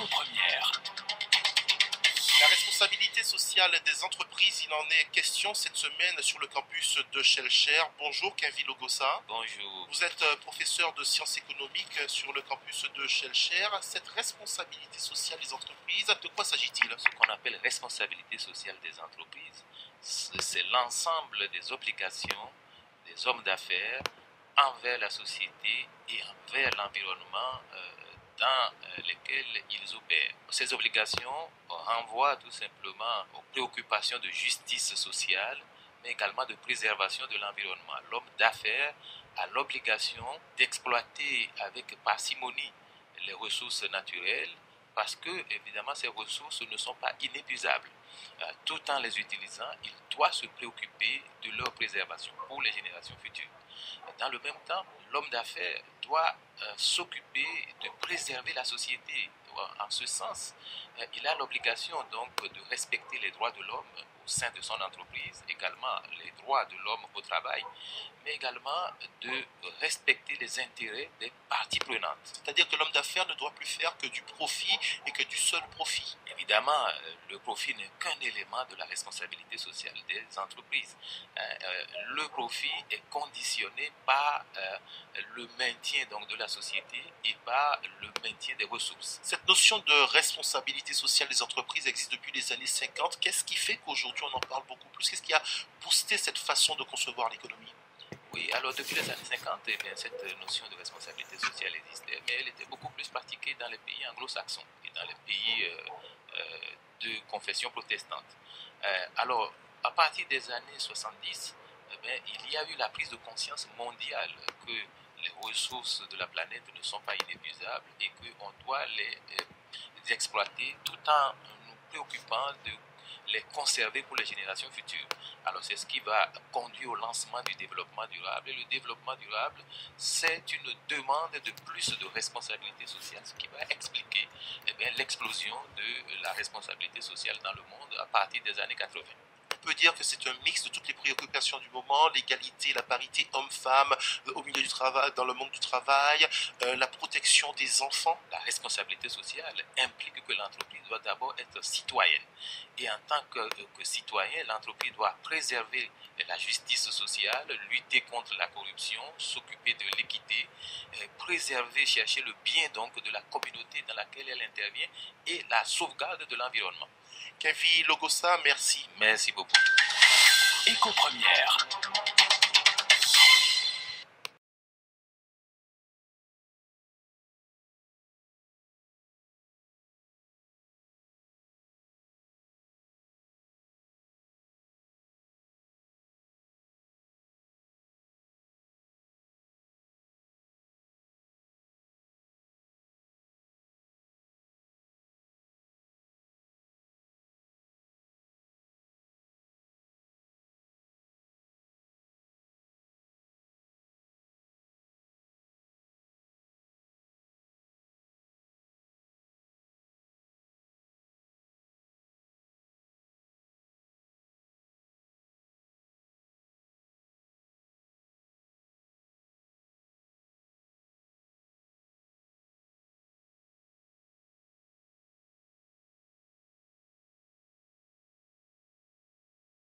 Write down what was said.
Éco-première. La responsabilité sociale des entreprises, il en est question cette semaine sur le campus de Shellshare. Bonjour Kevin Logosa. Bonjour. Vous êtes professeur de sciences économiques sur le campus de Shellshare. Cette responsabilité sociale des entreprises, de quoi s'agit-il? Ce qu'on appelle responsabilité sociale des entreprises, c'est l'ensemble des obligations des hommes d'affaires envers la société et envers l'environnement dans lesquels ils opèrent. Ces obligations renvoient tout simplement aux préoccupations de justice sociale, mais également de préservation de l'environnement. L'homme d'affaires a l'obligation d'exploiter avec parcimonie les ressources naturelles parce que, évidemment, ces ressources ne sont pas inépuisables. Tout en les utilisant, il doit se préoccuper de leur préservation pour les générations futures. Dans le même temps, l'homme d'affaires doit s'occuper de préserver la société. En ce sens, il a l'obligation donc de respecter les droits de l'homme au sein de son entreprise, également les droits de l'homme au travail, mais également de respecter les intérêts des parties prenantes. C'est-à-dire que l'homme d'affaires ne doit plus faire que du profit et que du seul profit. Évidemment, le profit n'est qu'un élément de la responsabilité sociale des entreprises. Le profit est conditionné par le maintien donc, de la société et par le maintien des ressources. Cette notion de responsabilité sociale des entreprises existe depuis les années 50. Qu'est-ce qui fait qu'aujourd'hui on en parle beaucoup plus? Qu'est-ce qui a boosté cette façon de concevoir l'économie? Oui, alors depuis les années 50, eh bien, cette notion de responsabilité sociale existait, mais elle était beaucoup plus pratiquée dans les pays anglo-saxons et dans les pays de confession protestante. Alors, à partir des années 70, eh bien, il y a eu la prise de conscience mondiale que les ressources de la planète ne sont pas inépuisables et qu'on doit les exploiter tout en nous préoccupant de les conserver pour les générations futures. Alors c'est ce qui va conduire au lancement du développement durable. Et le développement durable, c'est une demande de plus de responsabilité sociale, ce qui va expliquer l'explosion de la responsabilité sociale dans le monde à partir des années 80. On peut dire que c'est un mix de toutes les préoccupations du moment, l'égalité, la parité homme-femme au milieu du travail, dans le monde du travail, la protection des enfants. La responsabilité sociale implique que l'entreprise doit d'abord être citoyenne. Et en tant que citoyen, l'entreprise doit préserver la justice sociale, lutter contre la corruption, s'occuper de l'équité, préserver, chercher le bien donc de la communauté dans laquelle elle intervient et la sauvegarde de l'environnement. Kevin Logosa, merci. Merci beaucoup. Éco-première.